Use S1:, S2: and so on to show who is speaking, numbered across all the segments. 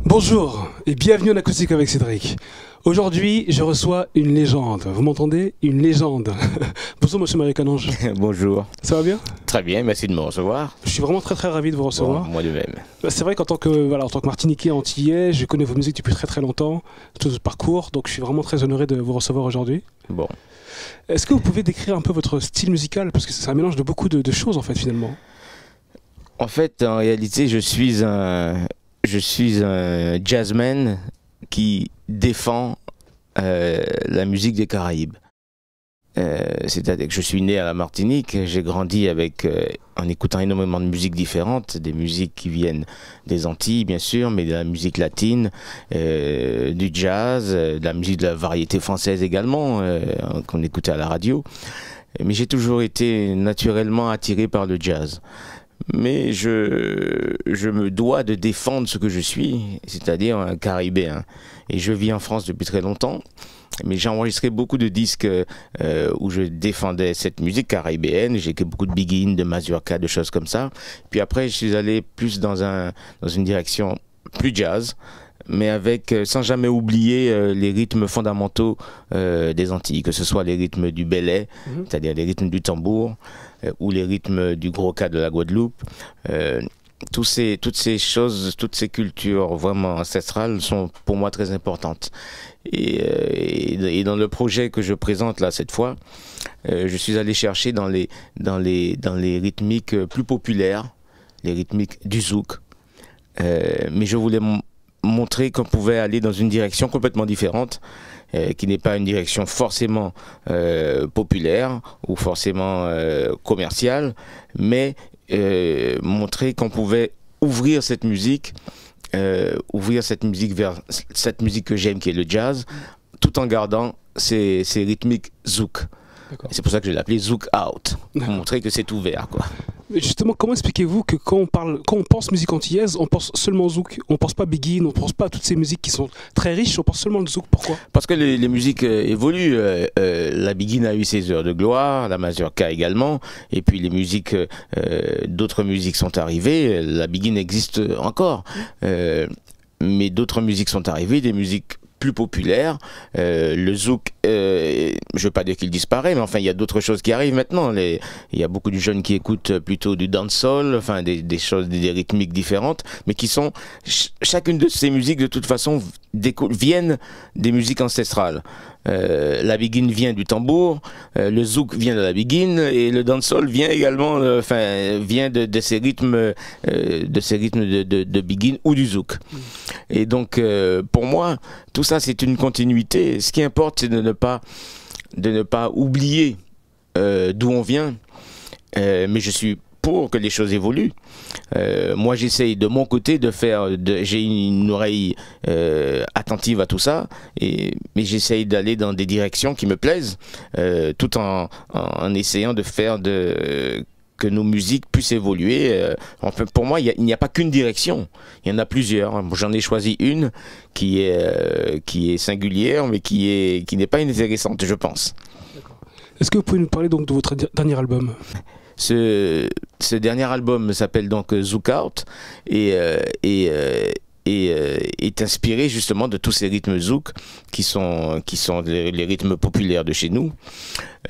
S1: Bonjour et bienvenue en acoustique avec Cédric. Aujourd'hui, je reçois une légende. Vous m'entendez? Une légende. Bonjour monsieur Marie Canonge.
S2: Bonjour.
S1: Ça va bien?
S2: Très bien, merci de me recevoir.
S1: Je suis vraiment très ravi de vous recevoir.
S2: Bon, moi de même.
S1: C'est vrai qu'en tant que Martiniquais antillais, je connais vos musiques depuis très longtemps, tout votre parcours, donc je suis vraiment très honoré de vous recevoir aujourd'hui.
S2: Bon.
S1: Est-ce que vous pouvez décrire un peu votre style musical? Parce que c'est un mélange de beaucoup de choses en fait finalement.
S2: En fait, en réalité, je suis un jazzman qui défend la musique des Caraïbes. C'est-à-dire que je suis né à la Martinique, j'ai grandi en écoutant énormément de musiques différentes, des musiques qui viennent des Antilles bien sûr, mais de la musique latine, du jazz, de la musique de la variété française également, qu'on écoutait à la radio. Mais j'ai toujours été naturellement attiré par le jazz. Mais je me dois de défendre ce que je suis, c'est-à-dire un Caribéen. Et je vis en France depuis très longtemps, mais j'ai enregistré beaucoup de disques où je défendais cette musique caribéenne. J'ai écouté beaucoup de Big In, de Mazurka, de choses comme ça. Puis après, je suis allé plus dans une direction plus jazz, mais sans jamais oublier les rythmes fondamentaux des Antilles, que ce soit les rythmes du belay, c'est-à-dire les rythmes du tambour, ou les rythmes du gros cas de la Guadeloupe. Toutes ces choses, toutes ces cultures vraiment ancestrales sont pour moi très importantes. Et dans le projet que je présente là cette fois, je suis allé chercher dans les rythmiques plus populaires, les rythmiques du zouk. Mais je voulais montrer qu'on pouvait aller dans une direction complètement différente, qui n'est pas une direction forcément populaire ou forcément commerciale, mais montrer qu'on pouvait ouvrir cette musique vers cette musique que j'aime, qui est le jazz, tout en gardant ces rythmiques zouk. C'est pour ça que je l'ai appelé Zouk Out, pour montrer que c'est ouvert, quoi.
S1: Mais justement, comment expliquez-vous que quand on pense musique antillaise, on pense seulement zouk, on pense pas Big In, on pense pas à toutes ces musiques qui sont très riches, on pense seulement le zouk? Pourquoi?
S2: Parce que les musiques évoluent. La Big In a eu ses heures de gloire, la Mazurka également, et puis d'autres musiques sont arrivées. La Big In existe encore, mais d'autres musiques sont arrivées, des musiques plus populaire. Le zouk, je ne veux pas dire qu'il disparaît, mais enfin il y a d'autres choses qui arrivent maintenant. Il y a beaucoup de jeunes qui écoutent plutôt du dancehall, enfin des rythmiques différentes, mais qui sont, chacune de ces musiques de toute façon viennent des musiques ancestrales. La Big In vient du tambour, le zouk vient de la Big In, et le dancehall vient également, vient de ces rythmes, de Big In ou du zouk. Et donc, pour moi, tout ça, c'est une continuité. Ce qui importe, c'est de ne pas oublier d'où on vient. Mais je suis pour que les choses évoluent. Moi, j'essaye de mon côté j'ai une oreille attentive à tout ça, mais j'essaye d'aller dans des directions qui me plaisent, tout en essayant de faire que nos musiques puissent évoluer. Enfin, pour moi, il n'y a pas qu'une direction, il y en a plusieurs. J'en ai choisi une qui est singulière, mais qui n'est pas inintéressante, je pense.
S1: Est-ce que vous pouvez nous parler donc de votre dernier album?
S2: Ce dernier album s'appelle donc Zouk Out et est inspiré justement de tous ces rythmes zouk qui sont les rythmes populaires de chez nous.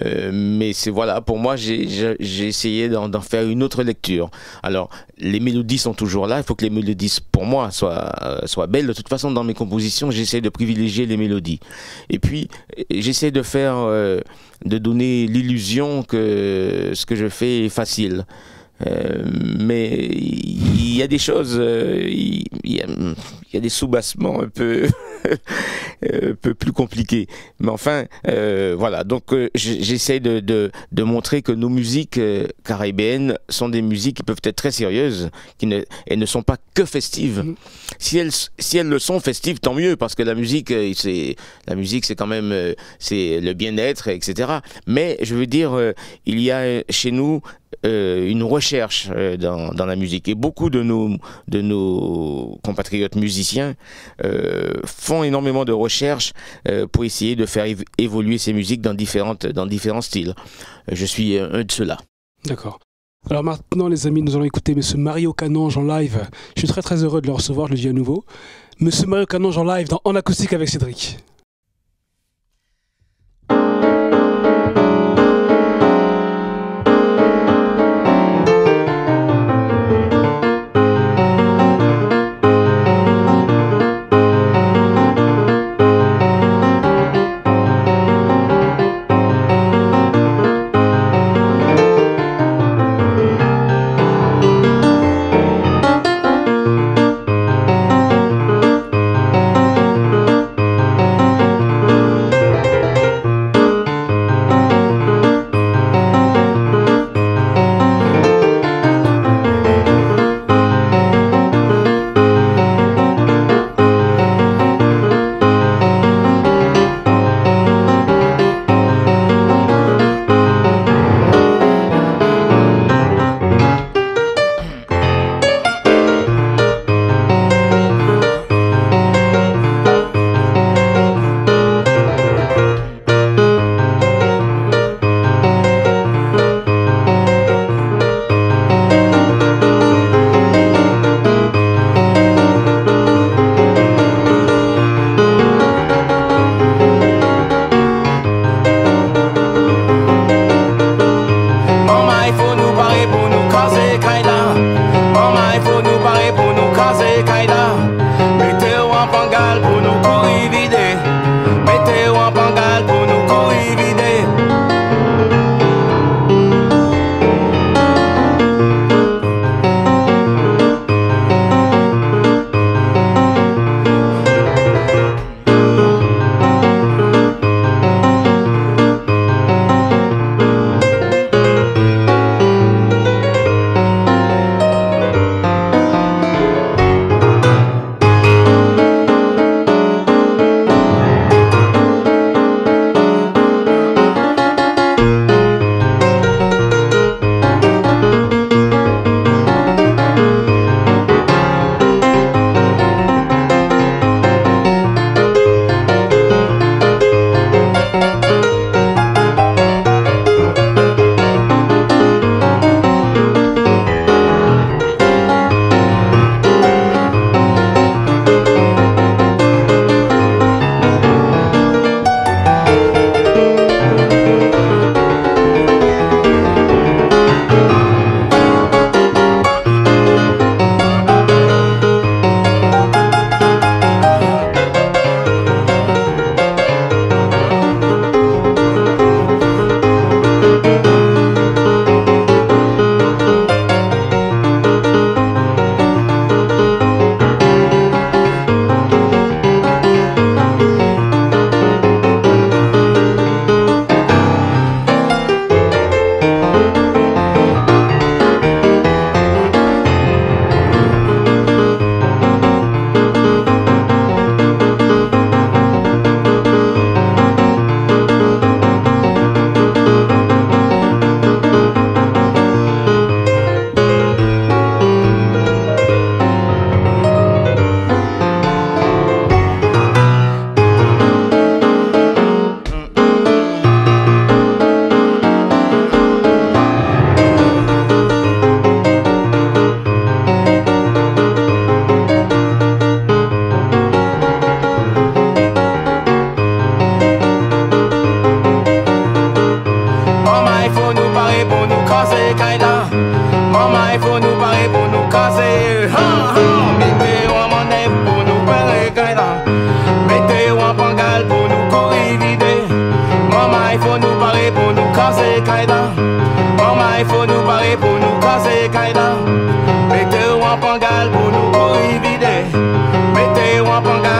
S2: Mais voilà, pour moi, j'ai essayé d'en faire une autre lecture. Alors, les mélodies sont toujours là. Il faut que les mélodies, pour moi, soient belles. De toute façon, dans mes compositions, j'essaie de privilégier les mélodies. Et puis, j'essaie de donner l'illusion que ce que je fais est facile. Mais il y a des choses, il y a des soubassements un peu plus compliqués. Mais enfin, voilà. Donc, j'essaie de montrer que nos musiques caribéennes sont des musiques qui peuvent être très sérieuses, elles ne sont pas que festives. Si elles le sont festives, tant mieux, parce que la musique, c'est quand même, c'est le bien-être, etc. Mais je veux dire, il y a chez nous une recherche dans la musique. Et beaucoup de nos compatriotes musiciens font énormément de recherches pour essayer de faire évoluer ces musiques dans différents styles. Je suis un de ceux-là.
S1: D'accord. Alors maintenant, les amis, nous allons écouter M. Mario Canonge en live. Je suis très très heureux de le recevoir, je le dis à nouveau. M. Mario Canonge en live En acoustique avec Cédric.
S3: Mettez-vous en pangal pour nous corrivider. Mettez-vous en pangal.